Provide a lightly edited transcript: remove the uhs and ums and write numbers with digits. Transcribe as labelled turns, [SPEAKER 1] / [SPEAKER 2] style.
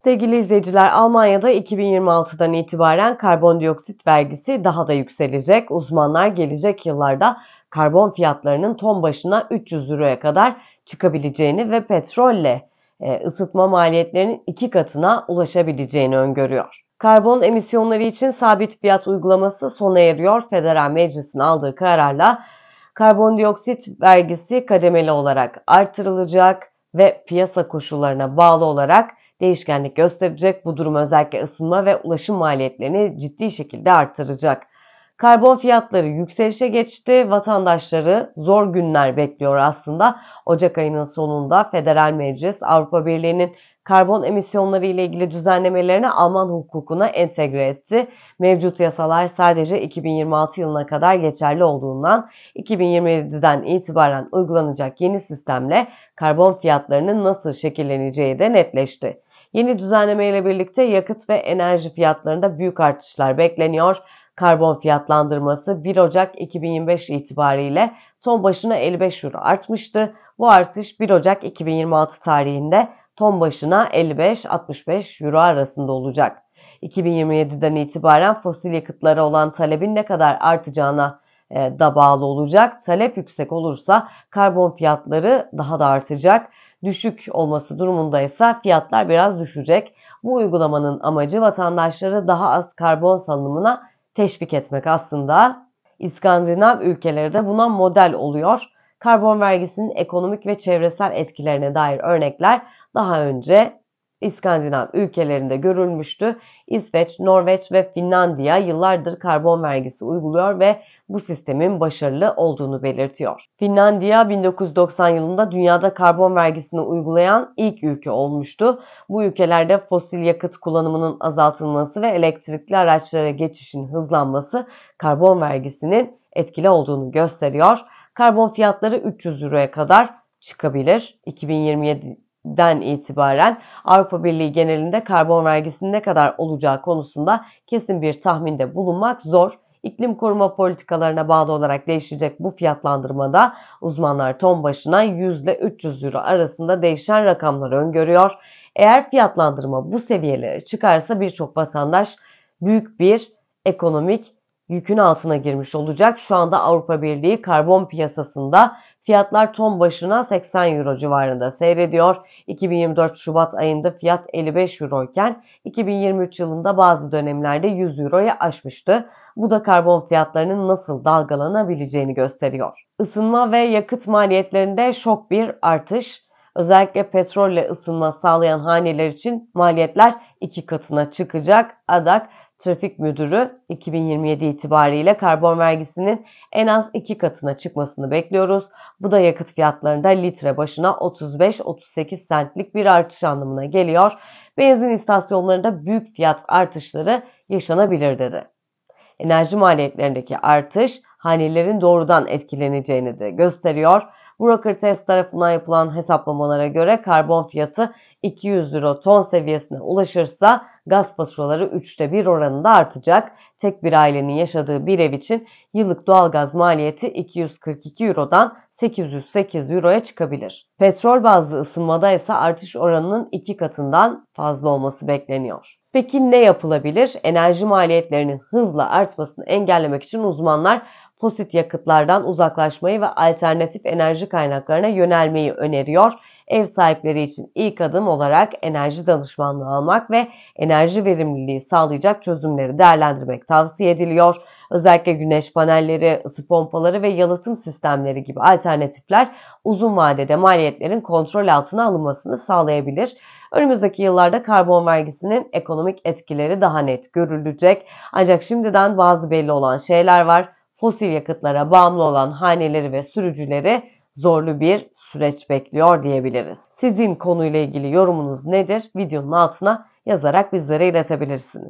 [SPEAKER 1] Sevgili izleyiciler, Almanya'da 2026'dan itibaren karbondioksit vergisi daha da yükselecek. Uzmanlar gelecek yıllarda karbon fiyatlarının ton başına 300 euroya kadar çıkabileceğini ve petrolle ısıtma maliyetlerinin 2 katına ulaşabileceğini öngörüyor. Karbon emisyonları için sabit fiyat uygulaması sona eriyor. Federal Meclis'in aldığı kararla karbondioksit vergisi kademeli olarak artırılacak ve piyasa koşullarına bağlı olarak değişkenlik gösterecek. Bu durum özellikle ısınma ve ulaşım maliyetlerini ciddi şekilde artıracak. Karbon fiyatları yükselişe geçti. Vatandaşları zor günler bekliyor aslında. Ocak ayının sonunda Federal Meclis Avrupa Birliği'nin karbon emisyonları ile ilgili düzenlemelerini Alman hukukuna entegre etti. Mevcut yasalar sadece 2026 yılına kadar geçerli olduğundan 2027'den itibaren uygulanacak yeni sistemle karbon fiyatlarının nasıl şekilleneceği de netleşti. Yeni düzenleme ile birlikte yakıt ve enerji fiyatlarında büyük artışlar bekleniyor. Karbon fiyatlandırması 1 Ocak 2025 itibariyle ton başına 55 euro artmıştı. Bu artış 1 Ocak 2026 tarihinde ton başına 55-65 euro arasında olacak. 2027'den itibaren fosil yakıtlara olan talebin ne kadar artacağına da bağlı olacak. Talep yüksek olursa karbon fiyatları daha da artacak. Düşük olması durumunda ise fiyatlar biraz düşecek. Bu uygulamanın amacı vatandaşları daha az karbon salınımına teşvik etmek aslında. İskandinav ülkeleri de buna model oluyor. Karbon vergisinin ekonomik ve çevresel etkilerine dair örnekler daha önce İskandinav ülkelerinde görülmüştü. İsveç, Norveç ve Finlandiya yıllardır karbon vergisi uyguluyor ve bu sistemin başarılı olduğunu belirtiyor. Finlandiya 1990 yılında dünyada karbon vergisini uygulayan ilk ülke olmuştu. Bu ülkelerde fosil yakıt kullanımının azaltılması ve elektrikli araçlara geçişin hızlanması karbon vergisinin etkili olduğunu gösteriyor. Karbon fiyatları 300 euroya kadar çıkabilir. 2027'den itibaren Avrupa Birliği genelinde karbon vergisinin ne kadar olacağı konusunda kesin bir tahminde bulunmak zor. İklim koruma politikalarına bağlı olarak değişecek bu fiyatlandırmada uzmanlar ton başına 100 ile 300 euro arasında değişen rakamları öngörüyor. Eğer fiyatlandırma bu seviyelere çıkarsa birçok vatandaş büyük bir ekonomik yükün altına girmiş olacak. Şu anda Avrupa Birliği karbon piyasasında fiyatlar ton başına 80 euro civarında seyrediyor. 2024 Şubat ayında fiyat 55 euro iken 2023 yılında bazı dönemlerde 100 euroya aşmıştı. Bu da karbon fiyatlarının nasıl dalgalanabileceğini gösteriyor. Isınma ve yakıt maliyetlerinde şok bir artış. Özellikle petrolle ısınma sağlayan haneler için maliyetler 2 katına çıkacak. ADAK Trafik Müdürü 2027 itibariyle karbon vergisinin en az 2 katına çıkmasını bekliyoruz. Bu da yakıt fiyatlarında litre başına 35-38 centlik bir artış anlamına geliyor. Benzin istasyonlarında büyük fiyat artışları yaşanabilir dedi. Enerji maliyetlerindeki artış hanelerin doğrudan etkileneceğini de gösteriyor. Brokertest tarafından yapılan hesaplamalara göre karbon fiyatı 200 euro ton seviyesine ulaşırsa gaz faturaları 3'te 1 oranında artacak. Tek bir ailenin yaşadığı bir ev için yıllık doğalgaz maliyeti 242 eurodan 808 euroya çıkabilir. Petrol bazlı ısınmada ise artış oranının 2 katından fazla olması bekleniyor. Peki ne yapılabilir? Enerji maliyetlerinin hızla artmasını engellemek için uzmanlar fosil yakıtlardan uzaklaşmayı ve alternatif enerji kaynaklarına yönelmeyi öneriyor. Ev sahipleri için ilk adım olarak enerji danışmanlığı almak ve enerji verimliliği sağlayacak çözümleri değerlendirmek tavsiye ediliyor. Özellikle güneş panelleri, ısı pompaları ve yalıtım sistemleri gibi alternatifler uzun vadede maliyetlerin kontrol altına alınmasını sağlayabilir. Önümüzdeki yıllarda karbon vergisinin ekonomik etkileri daha net görülecek. Ancak şimdiden bazı belli olan şeyler var. Fosil yakıtlara bağımlı olan haneleri ve sürücüleri zorlu bir süreç bekliyor diyebiliriz. Sizin konuyla ilgili yorumunuz nedir? Videonun altına yazarak bizlere iletebilirsiniz.